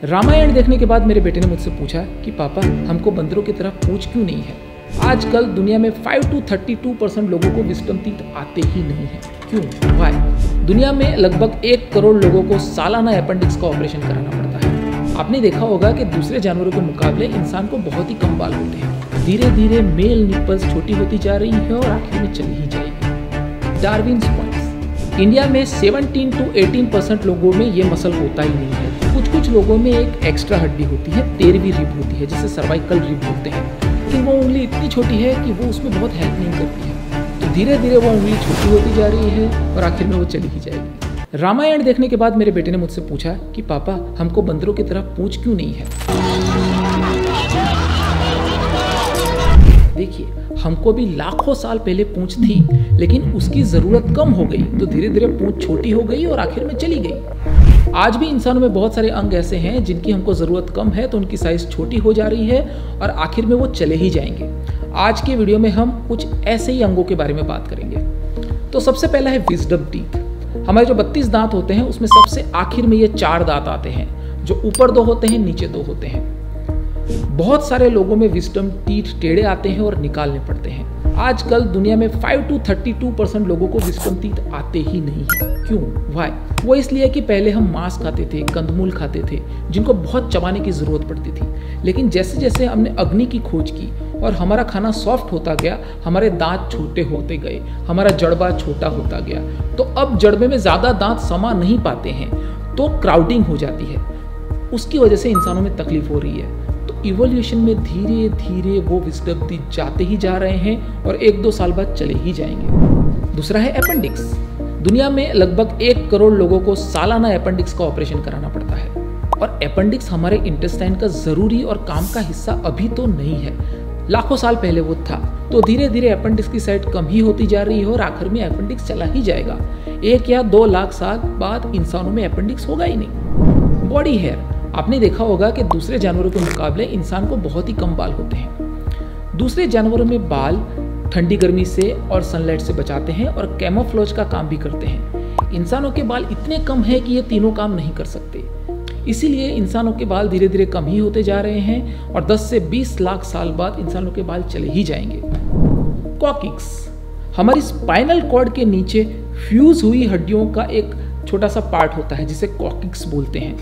रामायण देखने के बाद मेरे बेटे ने मुझसे पूछा कि पापा हमको बंदरों की तरह पूंछ क्यों नहीं है। आजकल दुनिया में 5 to 32% लोगों को विस्डम टीथ आते ही नहीं है। क्यों? वाई? दुनिया में लगभग 1 करोड़ लोगों को सालाना अपेंडिक्स का ऑपरेशन कराना पड़ता है। आपने देखा होगा कि दूसरे जानवरों के मुकाबले इंसान को बहुत ही कम बाल होते हैं। धीरे धीरे मेल निप्पल्स छोटी होती जा रही है और आखिर में चली ही जाएगी। Darwin's points. इंडिया में 17 to 18% लोगों में ये मसल होता ही नहीं है। कुछ लोगों में एक एक्स्ट्रा हड्डी होती है, 13वीं रिब होती है, जिसे सर्वाइकल रिब बोलते हैं। लेकिन वो उंगली इतनी छोटी है कि वो उसमें बहुत हेल्प नहीं करती है। तो धीरे धीरे वो उंगली छोटी होती जा रही है और आखिर में वो चली ही जाएगी। रामायण देखने के बाद मेरे बेटे ने मुझसे पूछा कि पापा हमको बंदरों की तरह पूंछ क्यों नहीं है। देखिए, हमको भी लाखों साल पहले पूंछ थी, लेकिन उसकी जरूरत कम हो गई, तो धीरे धीरे पूंछ छोटी हो गई और आखिर में चली गई। आज भी इंसानों में बहुत सारे अंग ऐसे हैं जिनकी हमको ज़रूरत कम है, तो उनकी साइज़ छोटी हो जा रही है और आखिर में वो चले ही जाएंगे। आज के वीडियो में हम कुछ ऐसे ही अंगों के बारे में बात करेंगे। तो सबसे पहला है विजडम टीथ। हमारे जो 32 दांत होते हैं उसमें सबसे आखिर में ये 4 दांत आते हैं, जो ऊपर 2 होते हैं, नीचे 2 होते हैं। बहुत सारे लोगों में विजडम टीथ टेढ़े आते हैं और निकालने पड़ते हैं। आजकल दुनिया में 5 to 32% लोगों को विजडम टीथ आते ही नहीं है। क्यों? वाई? वो इसलिए कि पहले हम मांस खाते थे, कंदमूल खाते थे, जिनको बहुत चबाने की जरूरत पड़ती थी। लेकिन जैसे जैसे हमने अग्नि की खोज की और हमारा खाना सॉफ्ट होता गया, हमारे दांत छोटे होते गए, हमारा जड़बा छोटा होता गया। तो अब जड़बे में ज्यादा दांत समा नहीं पाते हैं, तो क्राउडिंग हो जाती है। उसकी वजह से इंसानों में तकलीफ हो रही है। इवोल्यूशन में धीरे धीरे वो विजडम टीथ जाते ही जा रहे हैं और 1-2 साल बाद चले ही जाएंगे। दूसरा है अपेंडिक्स। दुनिया में लगभग 1 करोड़ लोगों को सालाना अपेंडिक्स का ऑपरेशन कराना पड़ता है। और अपेंडिक्स हमारे इंटेस्टाइन का जरूरी और काम का हिस्सा अभी तो नहीं है। लाखों साल पहले वो था, तो धीरे धीरे अपेंडिक्स की साइड कम ही होती जा रही है और आखिर में अपेंडिक्स चला ही जाएगा। 1 या 2 लाख साल बाद इंसानों में अपेंडिक्स होगा ही नहीं। Body hair. आपने देखा होगा कि दूसरे जानवरों के मुकाबले इंसान को बहुत ही कम बाल होते हैं। दूसरे जानवरों में बाल ठंडी गर्मी से और सनलाइट से बचाते हैं और कैमोफ्लेज का काम भी करते हैं। इंसानों के बाल इतने कम हैं कि ये तीनों काम नहीं कर सकते। इसीलिए इंसानों के बाल धीरे धीरे कम ही होते जा रहे हैं और 10 से 20 लाख साल बाद इंसानों के बाल चले ही जाएंगे। कॉकिक्स। हमारी स्पाइनल कॉर्ड के नीचे फ्यूज हुई हड्डियों का एक छोटा सा पार्ट होता है, जिसे कॉकिक्स बोलते हैं।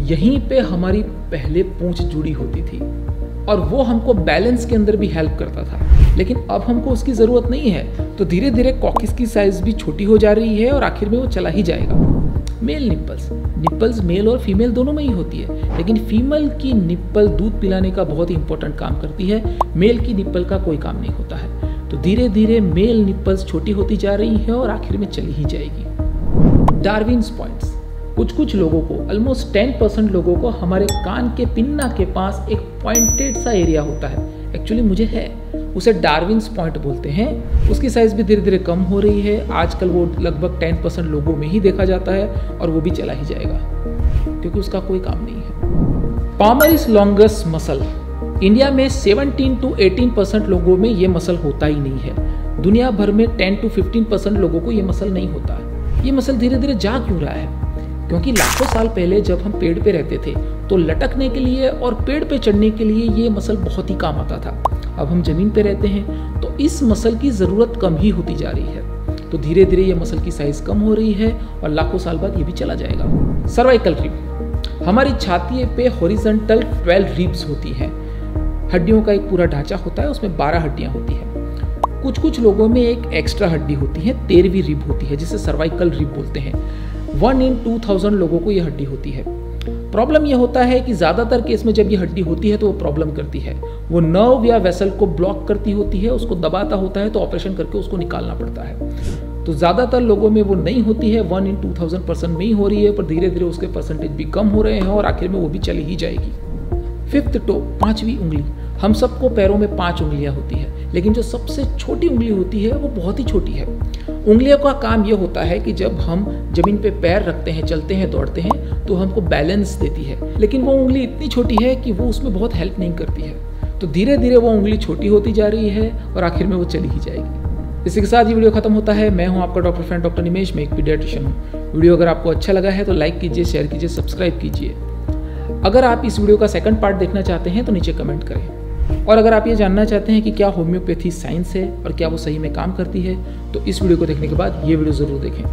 यहीं पे हमारी पहले पूंछ जुड़ी होती थी और वो हमको बैलेंस के अंदर भी हेल्प करता था। लेकिन अब हमको उसकी ज़रूरत नहीं है, तो धीरे धीरे कॉकिक्स की साइज भी छोटी हो जा रही है और आखिर में वो चला ही जाएगा। Male nipples. निप्पल्स मेल और फीमेल दोनों में ही होती है, लेकिन फीमेल की निप्पल दूध पिलाने का बहुत ही इंपॉर्टेंट काम करती है। मेल की निप्पल का कोई काम नहीं होता है। तो धीरे धीरे मेल निप्पल्स छोटी होती जा रही है और आखिर में चली ही जाएगी। Darwin's points. कुछ लोगों को, ऑलमोस्ट 10% लोगों को हमारे कान के पिन्ना के पास एक पॉइंटेड सा एरिया होता है। एक्चुअली मुझे है, उसे डार्विन्स पॉइंट बोलते हैं। उसकी साइज भी धीरे धीरे कम हो रही है। आजकल वो लगभग 10% लोगों में ही देखा जाता है और वो भी चला ही जाएगा, क्योंकि उसका कोई काम नहीं है। पामरिस लॉन्गस मसल। इंडिया में 17 to 18% लोगों में ये मसल होता ही नहीं है। दुनिया भर में 10 to 15% लोगों को ये मसल नहीं होता है। ये मसल धीरे धीरे जा क्यों रहा है? क्योंकि लाखों साल पहले जब हम पेड़ पे रहते थे, तो लटकने के लिए और पेड़ पे चढ़ने के लिए ये मसल बहुत ही काम आता था। अब हम जमीन पे रहते हैं, तो इस मसल की ज़रूरत कम ही होती जा रही है। तो धीरे धीरे ये मसल की साइज कम हो रही है और लाखों साल बाद ये भी चला जाएगा। Cervical rib. हमारी छाती पे हॉरिजॉन्टल 12 रिब्स होती हैं। हड्डियों का एक पूरा ढांचा होता है, उसमें 12 हड्डियाँ होती हैं। कुछ लोगों में एक एक्स्ट्रा हड्डी होती है, 13वीं रिब होती है, जिसे सर्वाइकल रिब बोलते हैं। 1 in 2000 लोगों को यह हड्डी होती है। प्रॉब्लम यह होता है कि ज़्यादातर केस में जब ये हड्डी होती है तो वो प्रॉब्लम करती है। वो नर्व या वेसल को ब्लॉक करती होती है, उसको दबाता होता है, तो ऑपरेशन करके उसको निकालना पड़ता है। तो ज़्यादातर लोगों में वो नहीं होती है, 1 in 2000% में ही हो रही है, पर धीरे धीरे उसके परसेंटेज भी कम हो रहे हैं और आखिर में वो भी चली ही जाएगी। 5th टो, 5वीं उंगली। हम सबको पैरों में 5 उंगलियां होती है, लेकिन जो सबसे छोटी उंगली होती है वो बहुत ही छोटी है। उंगलियों का काम ये होता है कि जब हम जमीन पे पैर रखते हैं, चलते हैं, दौड़ते हैं, तो हमको बैलेंस देती है। लेकिन वो उंगली इतनी छोटी है कि वो उसमें बहुत हेल्प नहीं करती है। तो धीरे धीरे वो उंगली छोटी होती जा रही है और आखिर में वो चली ही जाएगी। इसी के साथ ये वीडियो खत्म होता है। मैं हूँ आपका डॉक्टर फ्रेंड डॉक्टर निमेश। मैं एक पीडियाट्रिशियन हूँ। वीडियो अगर आपको अच्छा लगा है तो लाइक कीजिए, शेयर कीजिए, सब्सक्राइब कीजिए। अगर आप इस वीडियो का सेकंड पार्ट देखना चाहते हैं तो नीचे कमेंट करें। और अगर आप ये जानना चाहते हैं कि क्या होम्योपैथी साइंस है और क्या वो सही में काम करती है, तो इस वीडियो को देखने के बाद ये वीडियो ज़रूर देखें।